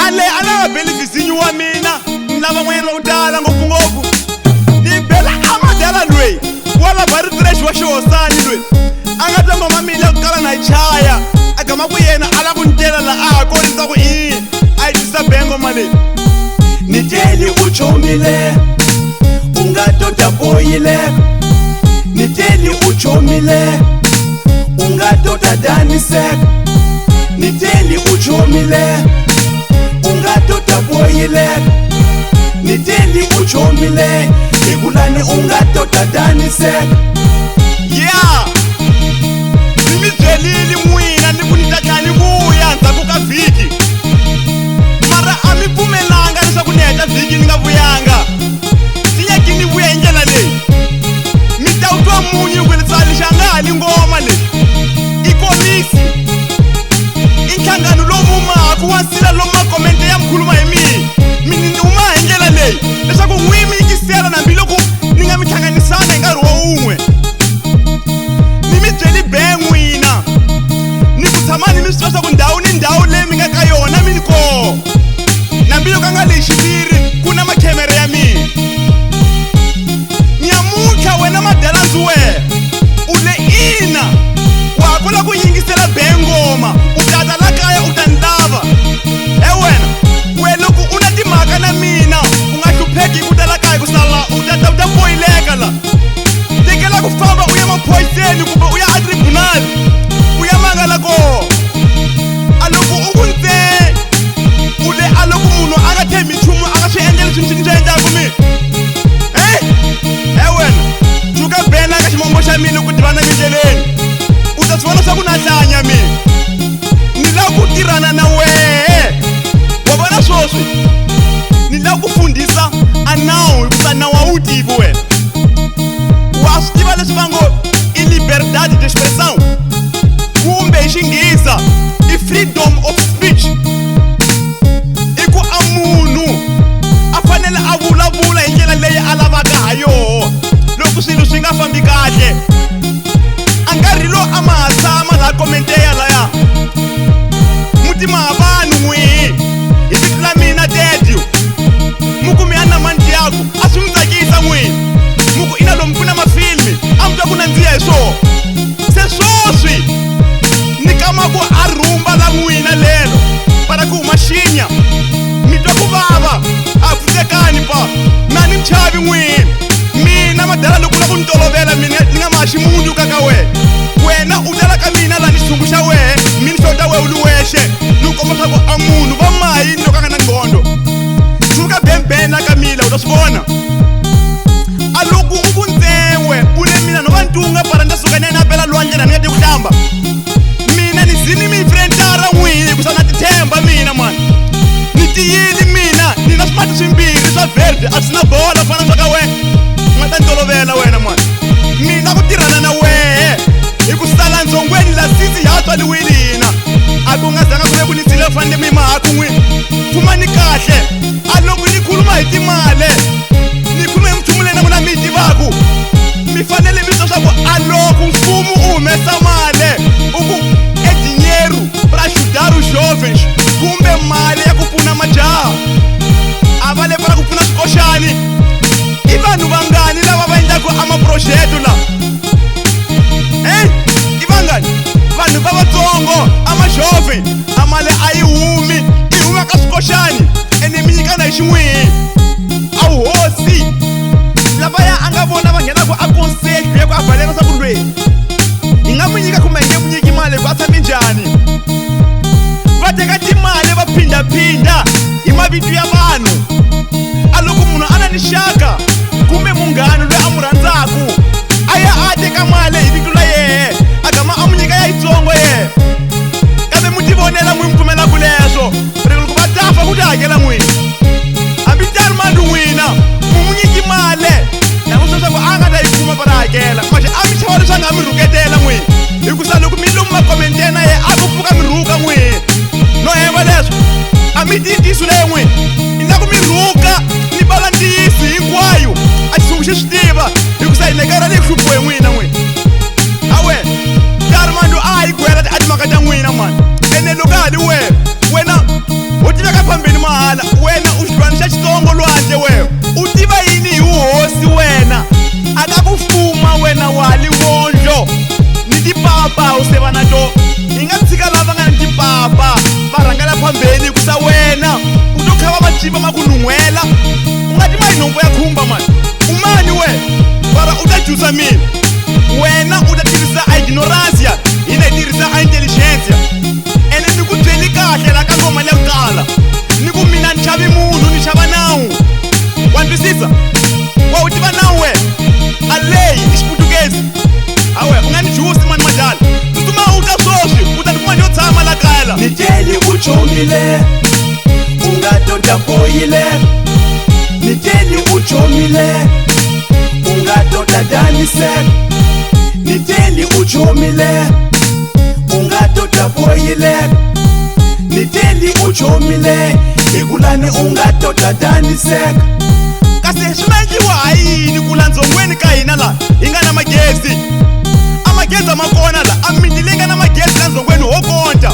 male ala beli vizinho wa mina lava n'wanyana ku tala ngopfungopfu ni bela amadela lweyi wala bari trash wa xihosani lweyi a nga twa ngoma mina ku kala na yi chaya a gama ku yena ala ku ntela la a ha korisa ku a yi tisa bengo male ni teli u chomile u nga tota boyile ni teli u chomile u nga tota daniseka ni teli u chomile u nga tota boyile ni teli u chomile ikulani u nga tota daniseka yeah ni mi byelile n'wina ni ku ni ta tlhela ni vuya ndzhaku ka vhiki mara a mi pfumelanga leswaku ni heta vhiki ni nga vuyanga ti nyaki ni vuya hi ndlela leyi mi ta wu twa munyu ku lexi a nga ha ni ngoma leyi i komisi i nhlangano lowu mumaku wa nsila lomu makomente ya mikhuluma hi mi ni huma hi ndlela leyi leswaku n'wi mi yingisela nambiloko ni nga mi hlanganisana hi nkarhi wo wun'we ni mi byeli be n'wina ni ku tshama ni mi swi tiva swa ku ndhawu ni ndhawu leyi mi nga ka yona mi ni koho nambiloko a nga leyi xiviri ku na makhemere ya mina nyamuntlha wena madalandzi wehe u le ina wa ha kula ku yingisela be ngoma u tata la kaya u ta ni lava wena loko u na timhaka na mina u nga hlupheki ku ta la kaya ku sala u ta boyileka la tekela ku famba u ya maphoyiseni kumbe u ya atribunali u ya mangala koho a loko u ku ntsee u le a loko munhu a nga thembi nchumu a nga swi endleli swilo swi endlaku mina wena tuka bena ka ximombo xa mina ku tivana mindleleni u ta swi vona swa ku na hlanya mina ni lava ku tirhana na wehe wa vona swoswi ni lava ku fundhisa a nawu hikusa nawu a wu tivi wena wa swi tiva leswi va ngo i liberdade de expressão kumbe hi xinghisa i freedom of speech i ku a munhu a fanele a vulavula hi ndlela leyi a lavaka ha yoho loko swilo swi nga fambi kahle a nkarhi lowu a ma ha tshama laha komenteya laya mutima ha vanhu n'wihi hi vito la mina tedio muku mi ya na manti yaku a swi mi tsakisa n'wini muku ina lomu ku na mafilmi a mi twa ku nandziha hi swoho se swoswi ni kamaku a rhumba la n'wina lelo para ku huma xinya mi twa ku vava a pfutekani pa na ni mchavi n'wini mina madala loko la ku ni tolovela mina ni nga ma ximunyu ka wena u tala ka mina laha ni xithungu xa wehe mi ni xota wehe u li wexe ni ku komba swa ku a munhu va mayini loko a nga na nghondo suka bembena ka mila u ta swi vona a loko u ku ntsewe u le mina no va ntunga para ni ta suka ni ya ni apela lwandle na ni nga ti ku hlamba mina ni zini mi frentara n'wini hikusa na ti tshemba mina mani ni tiyini mina ni na swimati swimbirhi swa verde a swi na bola ku fana swa ka wena u nga ta ni tolovela wena mani mina ku tirhana na wehe hi ku sala ndzongweni la sisi ya tswaliwile hina a ku nga zanga ku ve ku ni tsile fanele mi mahaku n'wini pfumani kahle a loko ni khuluma hi timali ni khuluma hi minchumu leyi na n'wina mi yi tivaku mi fanele mi twa swa ku a loko mfumo u humesa mali u ku edinheiro para ajudar os jovens kumbe mali ya ku pfuna majaha a va le para ku pfuna swikoxani i vanhu vangani lava va endlaku a maprojeto la i vangani vanhu va vatsongo a majove a mali a yi humi i huma ka swikoxani ene mi nyikana hi xin'wihi a wu hosi lavaya a nga vona va nghenaku a konsejo ya ku a baleka swa ku lweyi hi nga mi nyika kumbe hi nge mi nyiki mali hi ku a tshami njhani va teka timali va phindaphinda hi mavito ya vanhu a loko munhu a na ni xaka kumbe munghana loyi a mu rhandzaku a ya a teka mali hi vito la yehe a gama a mu nyika ya yitsongo yehe kambe mu tivonela n'wini mi pfumelaku leswo loko va tafa ku ti hakela n'wini hambi tari mali n'wina mu nyiki mali na ku sweswaku a nga ta yi kuma para hakela maxe a mi chava leswi a nga mi rhuketela n'wini hikusa loko mi papa va rhangela phambeni kusa wena u to khava machipa ma ku nun'hwela u nga ti mali nhombo ya khumba mani umani we mara u ta jusa mina wena u ta tirhisa ignorancia hina hi tirhisa intelligencia ene ni ku byeli kahle la ka ngoma leyo tala ni ku mina ni chavi munhu ni chava nawu wa twisisa wa u tiva nawu we aleyi i xiputukezi awe u nga ni jusi mani madala tsutsuma u ta swoswi u ta tikuma ni yo tshama la kaya la ni teli u chomile u nga tota boyile ni teli u chomile u nga tota daniseka ni teli u chomile u nga tota boyile ni teli u chomile hikulani u nga tota daniseka kasi swi nga endliwa hi yini ku la ndzongweni ka hina la hi nga na magezi amagezi ma kona la a miti leyi nga na magezi la ndzongweni ho konta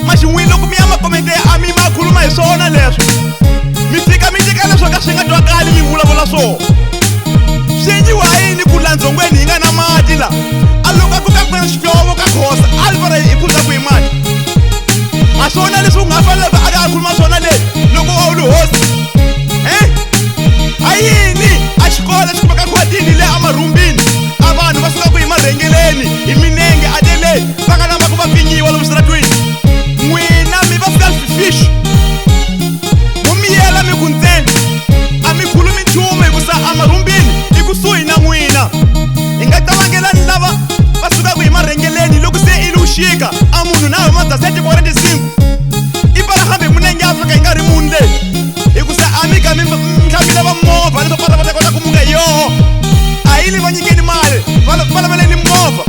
maxin'wini loko mi ya makomenteya a mi ma khuluma hi swona leswo mi fika mi tika leswo ka swi nga twakali mi vulavula swona swi endliwa hi yini ku la ndzongweni hi nga na mati la a loko a ku ka ku na xihlovo ka khosa a li vara hi pfuza ku hi mati a swona leswi u nga faneleke a ka a khuluma swona leyi loko a wu li hosi a yini a xikolo xi kumeka khwatini le amarhumbini a vanhu va suka ku hi marhengeleni hi minenge a tele va nga lava ku va pfinyiwa lomu swiratwini n'wina mi va selfish mo miyela mi ku ntsena a mi khulumi nchumu hikusa amarhumbini i kusuhi na n'wina hi nga tavangelani lava va suka ku hi marhengeleni loko se i luxika a munhu na humasa 7:45 i pala hambi munenge ya fika hi nga ri munhu leyi hikusa a mi ka mi tlhamile va movha leswo pala va ta kota ku muka hi yoho a yi li va nyikeni mali va laveleni movha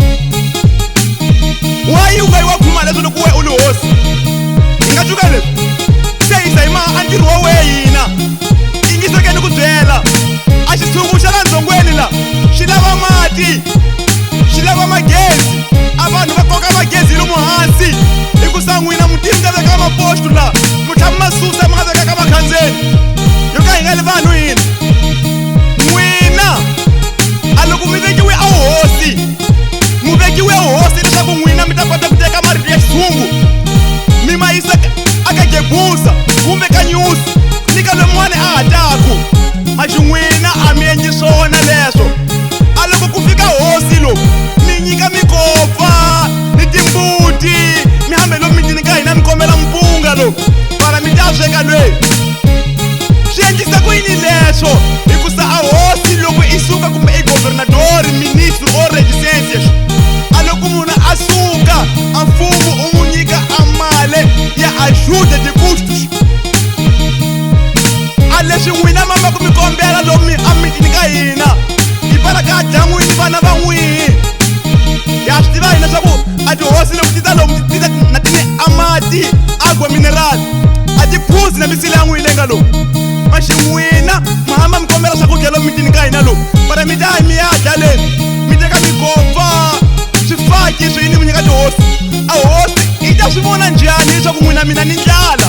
wayi u nga yi wa khuluma leswi loko we u li hosi hi nga cuka leswi se hi za hi maha a ntirho wa wehe hina yingisekeni ku byela a xitshungu xa la ndzongweni la xi lava mati xi lava magezi a vanhu va koka magezi lomu hansi hikusa n'wina mutivi nga veka mapostu la mutlhami masusa ma nga veka ka makhandzeni yo ka hi nga li vanhu hina n'wina a loko mi vekiwe a hosi mu vekiwe hosi leswaku n'wina mi ta kota ku teka marito ya xitshungu mi ma yisa aka gebusa kumbe ka nyusi ni ka lomun'wana a ha taku a xin'wina a mi endli swona leswo a loko ku fika hosi lowu mi nyika mikopfa ni timbuti mi hambe lomu mitini ka hina mi kombela mpunga lowu para mi ta sweka lweyi swi endlisa ku yini leswo hikusa a hosi loko i suka kumbe i governadori ministri or regisensia a loko munhu a suka a mfumo u n'wi nyika a mali ya ajuda de custos a leswi n'wina mamba ku mi kombela lomu a mitini ka hina hi pala ka dya n'wini vana va n'wihi ya swi tiva hina swa ku a tihosi loko ti ta lomu ti ta na tini a mati agwa minerali a ti phuzi na misile ya n'wini leyi nga lowu maxin'wina ma hamba mi kombela swakudya lomu mitini ka hina lowu para mi ta mi ya dya leni mi teka mikopfa swifaki swi yini mi nyika tihosi a hosi i ta swi vona njhani leswaku n'wina mina ni ndlala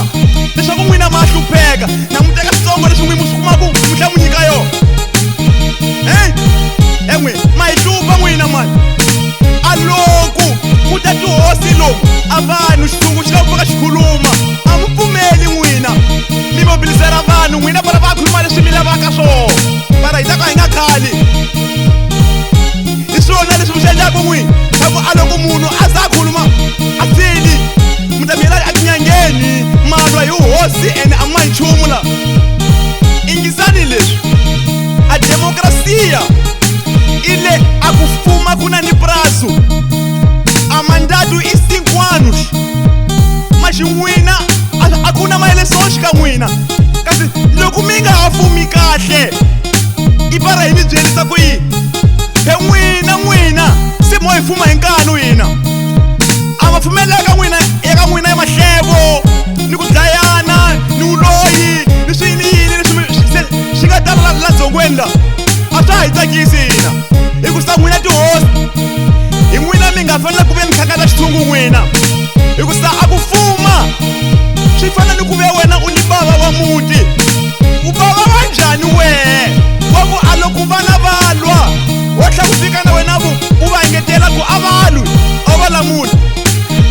leswaku n'wina ma hlupheka na mu teka switsongo leswi n'wina mi swi kumaku mi tlhela mu nyika yona n'we ma hi hlupha n'wina mani a loko ku ta tihosi lomu a vanhu xitshungu xi la ku fika xi khuluma a mi pfumeli n'wina mi mobilisera vanhu n'wina para va khuluma leswi mi lavaka swona para hi ta ka hi nga khali hi swona leswi mi swi endlaku n'wina swa ku a loko munhu a za a khuluma a tsini mi ta mi yela atinyangeni malwa hi hosi ene a ma nchumu la ingisani leswi a demokrasiya ile a ku fuma ku na ni prazo a mandatu i 5 anos mas n'wina a ku na maeleção xika n'wina kasi loko mi nga ha fumi kahle i para hi mi byelisa ku yini he n'wina se mo hi fuma hi nkanu hina a ma pfumeleka n'wina eka n'wina ya mahlevo ni ku dlayana ni uloyi ni swiyini yini leswi xi nga tala la dzongweni la a swa hi tsakisi hina hikusa n'wina tihosi hi n'wina mi nga fanele ku ve mi tlhakala xitshungu n'wina hikusa a ku fuma swi fana ni ku ve wena u ni bava wa muti u bava wa njhani wehe wa ku a loko vana va lwa wo tlha ku fika na wena u va engetela ku a va lwi a va lamuli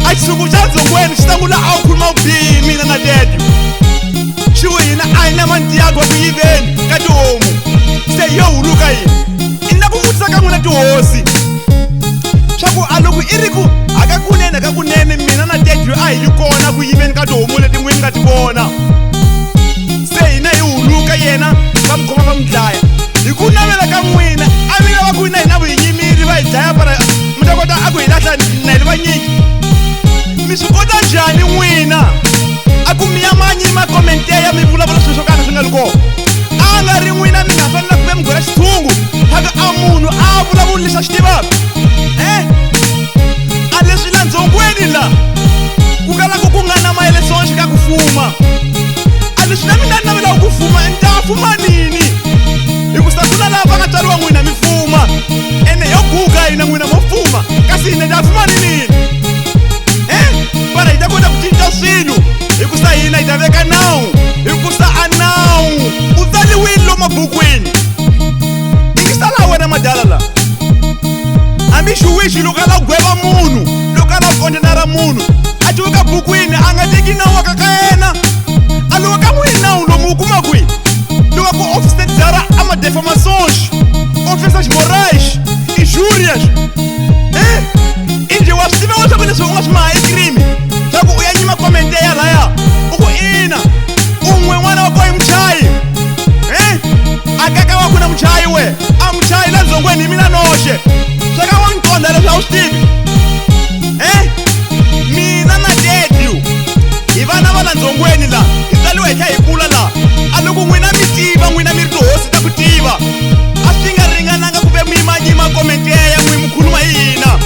a xitshungu xa dzongweni wena xitangula a wu khuluma vubihi mina na daddy xiwe hina a hi na mandiyako ku yiveni ka tihomu se yo huluka yini i na ku vutisa ka n'wina tihosi swa ku a loko i ri ku hakakunene mina na daddy a hi yi kona ku yiveni ka tihomu leti n'wini nga ti vona se hina hi huluka yena va mi khoma va mi dlaya hi ku navela ka n'wina a mi lava ku hina hi na vuhinyimiri va hi dlaya para mi ta kota a ku hi lahla na hi ri vanyingi mi swi kota njhani n'wina a ku mi ya manyi makomenteya mi vulavula swilo swo kana swi nga ri kona a nga ri n'wina mi nga fanela ku ve mi gwela xithungu phaka a munhu a vulavula lexi a xi tivaka a leswi la ndzongweni la ku kalaka ku nga na maelesonxi ka ku fuma a leswi na mina ni navelaka ku fuma ni ta fuma nini hikusa ku na lava va nga tswariwa n'wina mi fuma ene yo guga hina n'wina mo fuma kasi hina ta fuma nini para hi ta kota ku cinca swilo hikusa hina hi ta veka nawu hikusa a nawu u tsaliwile lomu mabukwini yingisala wena madala la hambi xiwixi loko a la gweva munhu loko a la kondenara munhu a tiwe ka bukwini a nga teki nawu wa ka yena a loko ka n'wini nawu lomu u kuma kwihi loko ku ofisitedzara a madefamações ofensas morais injúrias inje wa swi tiva leswaku leswi u nga swi maha i crime swa ku u ya nyima komenteya laya u ku ina un'we n'wana wa koho i muchayi a kaka wa ku na muchayi we a muchayi la dzongweni hi mina noxe sweka wa n'wi qonda leswi a wu swi tivi mina na daddy hi vana va la dzongweni la hi tsaliwe hi kha hi kula la a loko n'wina mi tiva n'wina mi ri tihosi ta ku tiva a swi nga ringananga ku ve mi yimanyima komenteya n'wi mi khuluma hi hina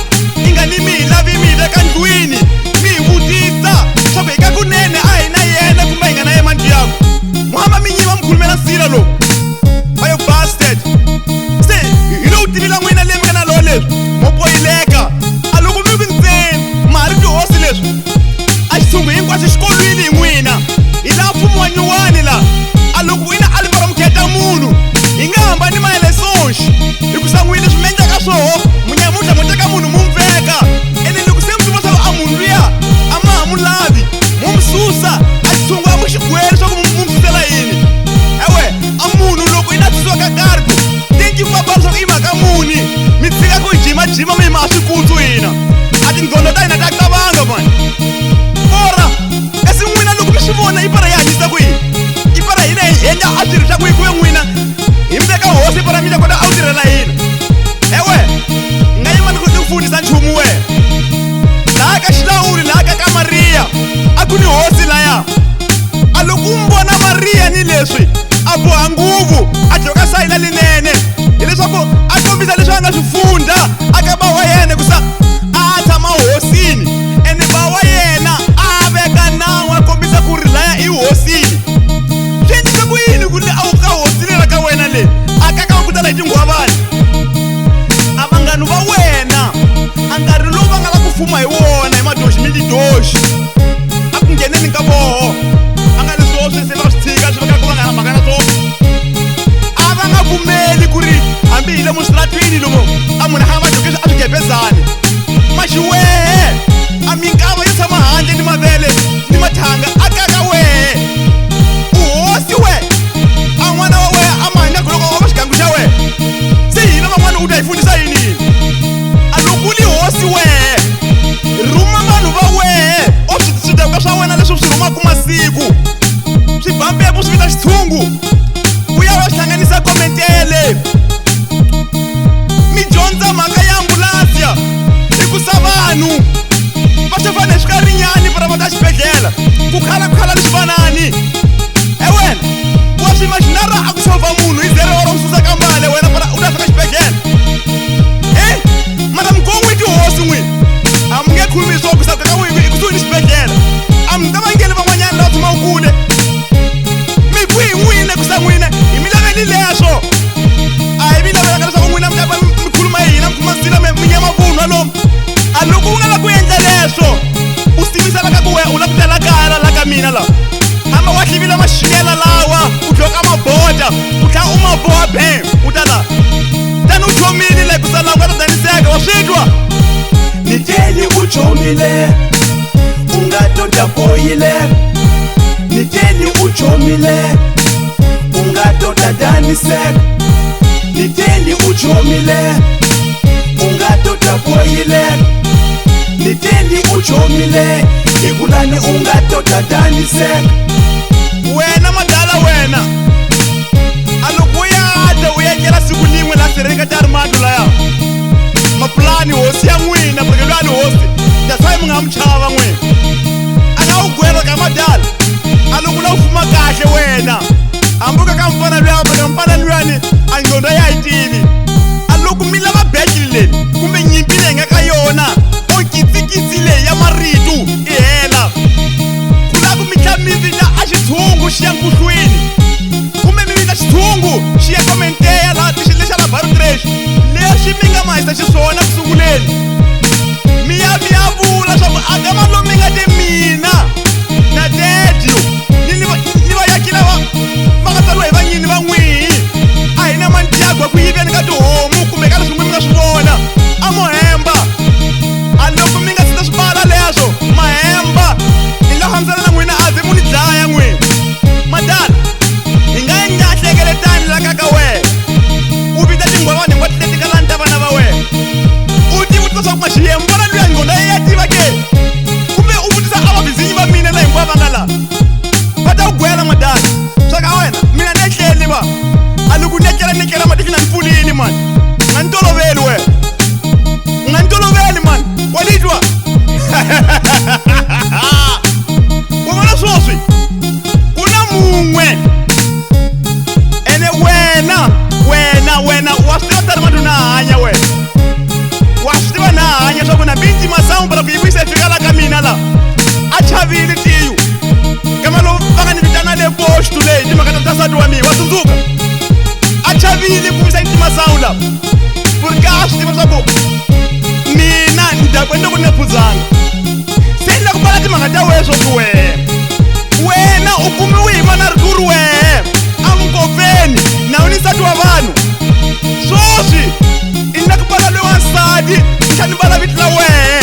i nga ni mi hi lavi mi hi veka ndlwini mi hi vutisa swa ku hi ka kunene a hi na yena kumbe hi nga na ye mandiyako muhamba mi nyima mi khulumela nsila lowu ayo bastard se hi lowu tivila n'wina leyi mi nga na lowo leswi mo boyileka a loko mi ku ntseni ma ha ri tihosi leswi a xitshungu hinkwaswo xikolwini hi n'wina hi laha mfumo wa nyuwani la a loko wina a livora mukheta munhu hi nga hambani maelesonxi hikusa n'wini leswi mi endlaka swoho munyamutlha mo teka munhu mu n'wi veka ene loko se mi tiva swa a munhu luya a ma ha mu lavi mu mi susa a xitshungu a mu xigweri swa ku mu mi susela yini ewe a munhu loko i na tsisiwa ka karhi tenki mabala swa ku i mhaka muni mi tshika ku hi jimajima mi yima a swikutsu hina a tindzondo ta hina ta qavanga mani ora kasi n'wina loko mi swi vona i para hi hanyisa ku yini i para hina hi endla a swirho swa ku hi kuve n'wina hi mi veka hosi i para mi ta kota a wu tirhela hina ewe nga yima ni ku fundisa nchumu we laha ka xilawuli laha ka mariya a ku ni hosi laya a loko u mi vona mariya ni leswi a boha nguvu a joka sayina linene hileswaku a kombisa leswi a nga swi funda a ka ba wa yena kusa a tshama hosini ene ba wa yena a veka nawu a kombisa ku ri laya i hosini swi endlise ku yini ku a wu ka hosini ra ka wena leyi a kaka wa ku tala hi tinghwavani a vanghani va wena a nkarhi lowu va nga la ku fuma hi wona hi madoxi mi tidoxi a ku ngheneni ka voho a nga leswiwo swi se va swi tshika swi veka ku va nga na mhaka na swona a va nga pfumeli ku ri hambi hi le muswiratwini lomu a munhu a nga vadokisi a swigebezani maxiwehe a minkava yo tshama handle ni mavele ni mathanga a kaka wehe uhosi we a n'wana wa wehe a mahanyako loko wa va xigangu xa wehe se hina van'wana u ta hi fundisa yini a loko u li hosi wehe rhuma vanhu va wehe o switewuka swa wena leswi swi rhumaka masiku swibambepu swi vita xitshungu ku ya va hlanganisa komentele mi dyondza mhaka ya ambulansiya hikusa vanhu va swi fane swi ka rinyani para va ta xibedhlela ku khala leswi vanani wena wa swi imaginara a ku xova munhu hi zero ro susa ka mbale wena para u ta fika xibedhlela mara mgongo i tihosi n'wini a mi nge khulumi swo ku saka ka n'wini ikusuhi ni xibedhlela a mi ta vangeli van'wanyana lava tshamaku kule mi ku hi n'wine kusa n'wina hi mi laveli leswo a hi mi lavelaka leswaku n'wina mi khuluma hi hina mi khuma nsila mi nyama vunwa lomu a loko u nga la ku endla leswo u tivisela ka ku wena u la ku tela kaya la ka mina lawa hamba wa hlivila maxinela lawa u dloka mabota u tlha u ma boha bam u ta la tani u chomile like usala u nga ta daniseka wa swi twa ni tele u chomile u ungatoda boyile niteni uchomile ungatoda danisek niteni uchomile ungatoda boyile niteni uchomile ikulani ungatoda danisek wena madala wena alukuyata uyekela siku limwe la sereka tarimadu laya mapulani hosi ya n'wina pfukelwani hosi dasayi mi nga muchava n'wina a nga wu gwera ka madala aluku la u fuma kahle wena hambuka ka mfana luya paka mfana luyani a nqondo ya yi tivi aluku mi lava bejili leyi kumbe nyimpi leyi nga ka yona o kitsikitsi leyi ya maritu i hela ku la ku mi tlamivita a xitshungu xi ya nkuhlwini kumbe mi vita xitshungu xi ya komenteya laha tixi lexa la barutrex leswi mi nga mahisa xiswona ku sunguleni mi ya vula swa ku aka malo mi nga te mina na dedyo ni va yakila va nga tsariwa hi vanyini va n'wihi a hi na mandyagwa ku yiveni ka tihomu kumbe ka leswi n'wi mi nga swi vona a mohemba a loko mi nga sita swipala leswo mahemba hi nga fambisana na n'wina a ze mu ni dlaya n'wina madala hi nga yi nyahlekeletani laka ka wena u vita tinghwavani hinkwato leti ka lani ta vana va wena u ti vutisa swa ku maxiyembona luya nqondo ya tiva ke kumbe u vutisa a vavizinyi va mina na hinkwavo va nga laha va ta ku gwela madala swa ka wena mina ni etleli va a loko ni etlela matihlo na ni pfulini mani nga ni toloveli wena nga ni toloveli mani wa ni twa wa vona swoswi ku na mun'we ene wena wa swi tiva tarimadu na hanya wena wa swi tiva na hanya swa ku na binti masangu para ku yi vuyisa fika la ka mina la a chavile tiyu kama lowu va nga ni vitana le poxtu leyi timhaka ta tasati wa mina wa tsundzuka a chavile ku vuyisa ntima masangu la ku ri ka a swi tiva swa ku mina ni ta ku endla ku ni nga phuzanga se ni la ku pfala timhaka ta wehe swo ku wena u kumiwe hi vana ri ku ri wehe amukofeni na uni nsati wa vanhu swoswi i na ku pfala loyi wansati i tlha ni pfala viti la wehe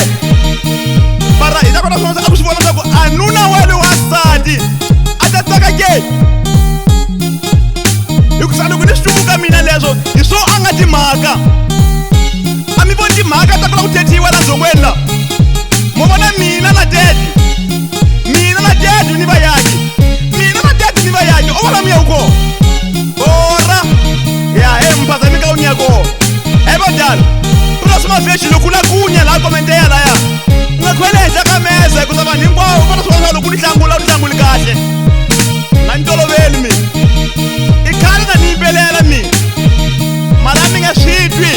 mara hi ta kota swona a ku swi vona swa ku anuna wa loyi wansati a ta tsaka ke hikusa loko ni swi tuvuka mina leswo hi swo a nga timhaka a mi voni timhaka ta kula ku thethiwa la dzongweni la mo vona mina na dedi ni vayaki mina na dedi ni vayaki o vona miyauko ora ya mphaza mi ka unyako ebadala prosima veshi loko la kunya la komenteya laya nga khwele henhla ka meza hikusa vanhu hinkwavo vona swona loko ni tlanguli kahle nga ni toloveli mina i khale na ni yimbelela mina mara mi nga swi twi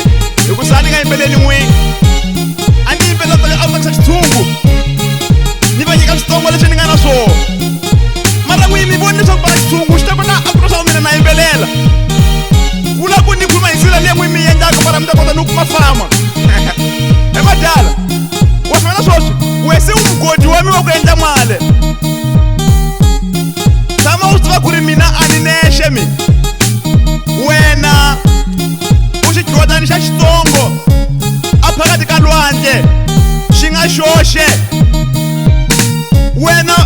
hikusa a ni nga yimbeleli n'wini a ni yimbelela a tsakisa xitshungu ni va nyika switsongo leswi ni nga na swona mara n'wini mi voni leswaku pala xitshungu xi ta kota a ku swa mina na yimbelela vula ku ni khuluma hi sila leyi n'wini mi endlaka mara mi ta kota ni kuma fama emadala wa swi vona swoswi wese u mugodi wa mi wa ku endla mali tshama u swi tiva ku ri mina a ni nexe mi wena u xi dlodani xa xitsongo a phakati ka lwandle xi nga xoxe wena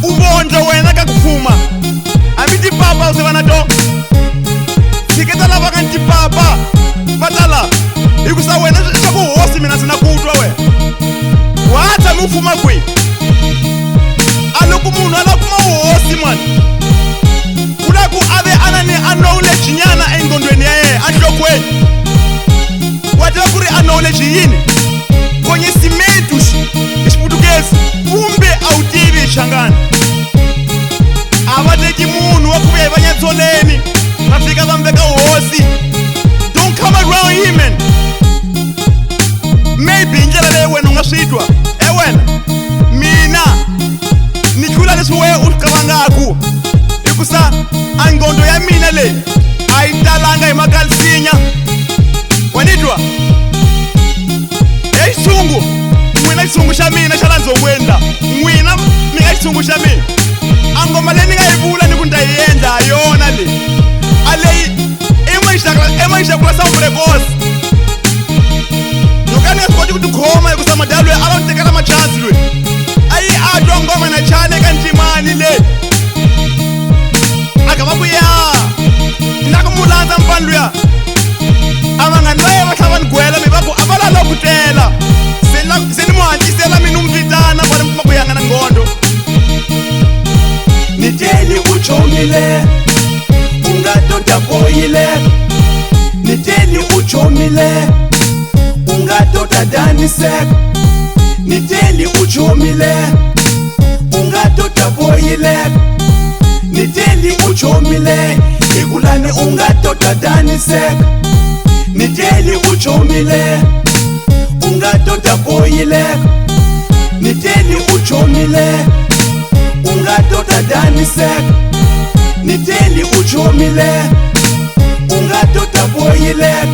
u vondlo wena ka ku fuma hambi tipapa u se va na to tshiketa lava nga ni tipapa va ta la hikusa wena swa ku hosi mina sina ku twa wena wa tshami u fuma kwihi a loko munhu a lava kuma hosi mani u lava ku a ve a knowledge nyana enqondweni ya yena enhlokweni wa tiva ku ri a knowledge yini conhecimento hi xiputukezi kumbe a wu tivi hi xangani a va teki munhu wa ku vuya hi vanyatsoleni va fika va mbeka hosi don't come around him man maybe hi ndlela leyi wena u nga swi twa wena mina ni tlula leswi wena u swi qavangaku hikusa a nqondo ya mina leyi a yi talanga hi makalisinya wa ni twa hi xitshungu n'wina xitshungu xa mina xa la ndzongweni la n'wina mi nga xitshungu xa mina a ngoma leyi ni nga yi vula ni ku ni ta yi endla ha yona leyi a leyi emaixakula samurekosi loko a ni nga swi koti ku tikhoma hikusa madala loyi a va ni tekela machansi loyi a yi a twa daniseka niteli uchumile ungatoda boyileka niteli uchumile ikulani ungatoda daniseka niteli uchumile ungatoda boyileka niteli uchumile ungatoda daniseka niteli uchumile ungatoda boyileka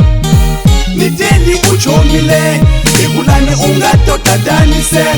niteli uchumile ikulani ungatoda daniseka